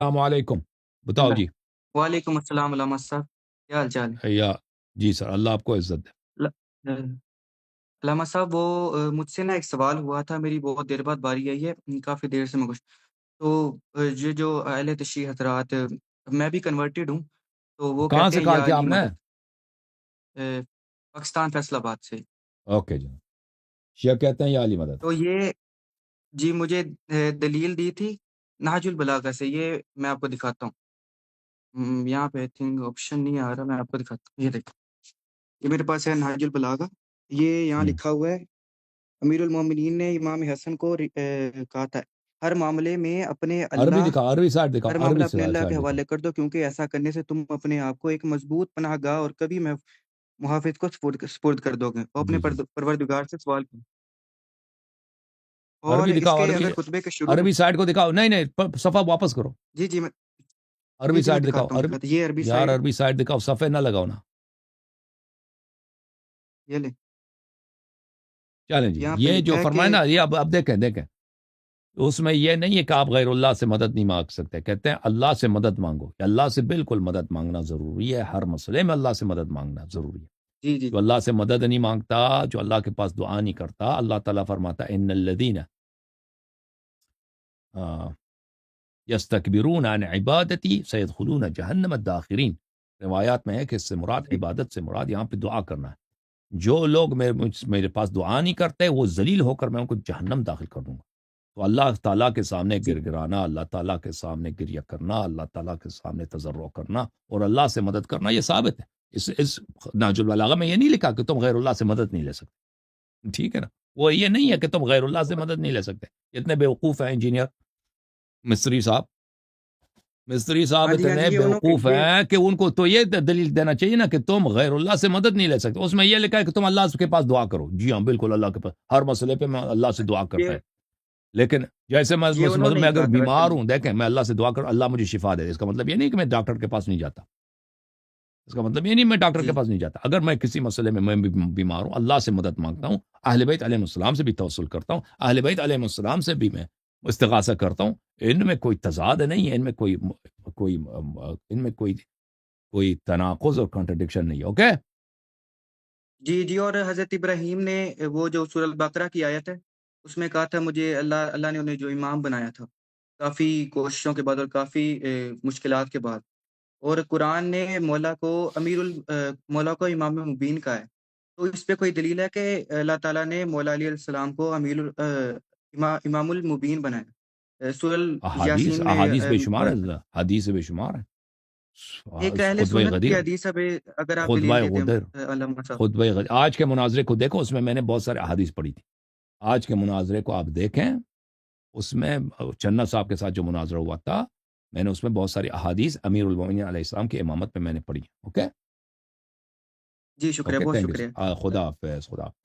السلام علیکم، بتاؤ جی۔ وعلیکم السلام علامہ صاحب، کیا حال چال ہے؟ یا جی سر، اللہ آپ کو عزت دے۔ علامہ صاحب وہ مجھ سے نا ایک سوال ہوا تھا، میری بہت دیر بعد باری آئی ہے، کافی دیر سے میں کچھ تو یہ جو اہل تشیع حضرات، میں بھی کنورٹڈ ہوں، تو وہ کہاں کہتے سے ہیں کہا یا کیا علی آپ نے؟ مدد، پاکستان فیصل آباد سے۔ اوکے جی، شیعہ کہتے ہیں یا علی مدد؟ تو یہ جی مجھے دلیل دی تھی نہج البلاغہ سے، یہ میں آپ کو دکھاتا ہوں۔ یہاں پہ آئی تھنک آپشن نہیں آ رہا، میں آپ کو دکھاتا ہوں، یہ دیکھیں، یہ میرے پاس ہے نہج البلاغہ، یہ یہاں لکھا ہوا ہے امیر المومنین نے امام حسن کو کہا تھا ہر معاملے میں اپنے عربی اللہ دکھاؤ، عربی سائڈ دکھاؤ، ہر معاملہ عربی اپنے اللہ کے سائڈ دکھاؤ۔ حوالے کر دو، کیونکہ ایسا کرنے سے تم اپنے آپ کو ایک مضبوط پناہ گاہ اور کبھی محافظ کو سپرد کر دو گے، اور اپنے جی جی، پروردگار سے سوال کرو۔ اور عربی اس دکھاؤ، کے عربی اگر خطبے کے شروع میں عربی سائڈ کو دکھاؤ۔ نہیں نہیں، صفحہ واپس کرو، جی جی میں عربی میں سائڈ دکھاؤ۔ دکھاتا ہوں، عربی، یہ عربی یار سائڈ، عربی سائڈ دکھاؤ، صفحے نہ لگاؤ نا۔ یہ لیں، چلیں جی، یہاں پہ یہ جو لکھا ہے فرمائے کہ نا، یہ اب دیکھیں اس میں یہ نہیں ہے کہ آپ غیر اللہ سے مدد نہیں مانگ سکتے، کہتے ہیں اللہ سے مدد مانگو، کہ اللہ سے بالکل مدد مانگنا ضروری ہے، ہر مسئلے میں اللہ سے مدد مانگنا ضروری ہے۔ جی جی جو اللہ سے مدد نہیں مانگتا، جو اللہ کے پاس دعا نہیں کرتا، اللہ تعالیٰ فرماتا ان الذین یستکبرون عن عبادتی سیدخلون جہنم الداخرین۔ روایات میں ہے کہ اس سے مراد، جی عبادت سے مراد یہاں پہ دعا کرنا ہے۔ جو لوگ میرے پاس دعا نہیں کرتے، وہ ذلیل ہو کر میں ان کو جہنم داخل کر دوں گا۔ تو اللہ تعالیٰ کے سامنے جی گر گرانا، اللہ تعالیٰ کے سامنے گریہ کرنا، اللہ تعالیٰ کے سامنے تضرع کرنا اور اللہ سے مدد کرنا، یہ ثابت ہے۔ اس نہج البلاغہ میں یہ نہیں لکھا کہ تم غیر اللہ سے مدد نہیں لے سکتے، ٹھیک ہے نا؟ وہ یہ نہیں ہے کہ تم غیر اللہ سے مدد نہیں لے سکتے۔ اتنے بیوقوف ہیں انجینئر مستری صاحب ہاں جی ہاں اتنے جی، بیوقوف یہ ہیں کہ ان کو تو یہ دلیل دینا چاہیے نا کہ تم غیر اللہ سے مدد نہیں لے سکتے۔ اس میں یہ لکھا ہے کہ تم اللہ کے پاس دعا کرو، جی ہاں بالکل، اللہ کے پاس ہر مسئلے پہ میں اللہ سے دعا کرتا یہ ہے، لیکن جیسے یہ انہوں نے میں ہی اگر کہا تھا ویسے۔ بیمار ہوں، دیکھیں میں اللہ سے دعا کروں اللہ مجھے شفا دے، اس کا مطلب یہ نہیں کہ میں ڈاکٹر کے پاس نہیں جاتا، اس کا مطلب یہ نہیں میں ڈاکٹر کے جی پاس نہیں جاتا۔ اگر میں کسی مسئلے میں بیمار ہوں، اللہ سے مدد مانگتا ہوں، اہل بیت علیہ السلام سے بھی توسل کرتا ہوں، اہل بیت علیہ السلام سے بھی میں استغاثہ کرتا ہوں، ان میں کوئی تضاد نہیں ہے، ان میں کوئی تناقض اور کنٹرڈکشن نہیں ہے۔ اوکے جی جی، اور حضرت ابراہیم نے وہ جو سورہ البقرہ کی آیت ہے، اس میں کہا تھا مجھے اللہ نے انہیں جو امام بنایا تھا، کافی کوششوں کے بعد اور کافی مشکلات کے بعد، اور قرآن نے مولا کو امام مبین کہا ہے، تو اس پہ کوئی دلیل ہے کہ اللہ تعالیٰ نے مولا علیہ السلام کو امام المبین بنایا؟ سورہ یاسین میں احادیث بے شمار ہے، حدیث بے شمار ہے۔ ایک اہل خطبہ سنت کی غدیر، حدیث ہے، اگر آپ خطبہ دلیل دیتے غدر، ہیں علامہ صاحب۔ آج کے مناظرے کو دیکھو، اس میں نے بہت سارے احادیث پڑھی تھی۔ آج کے مناظرے کو آپ دیکھیں، اس میں چنہ صاحب کے ساتھ جو مناظرہ ہوا تھا، میں نے اس میں بہت ساری احادیث امیر المومنین علیہ السلام کی امامت میں میں نے پڑھی۔ اوکے جی شکریہ، اوکے، بہت تھینک شکریہ۔ یو، خدا حافظ، خدا حافظ۔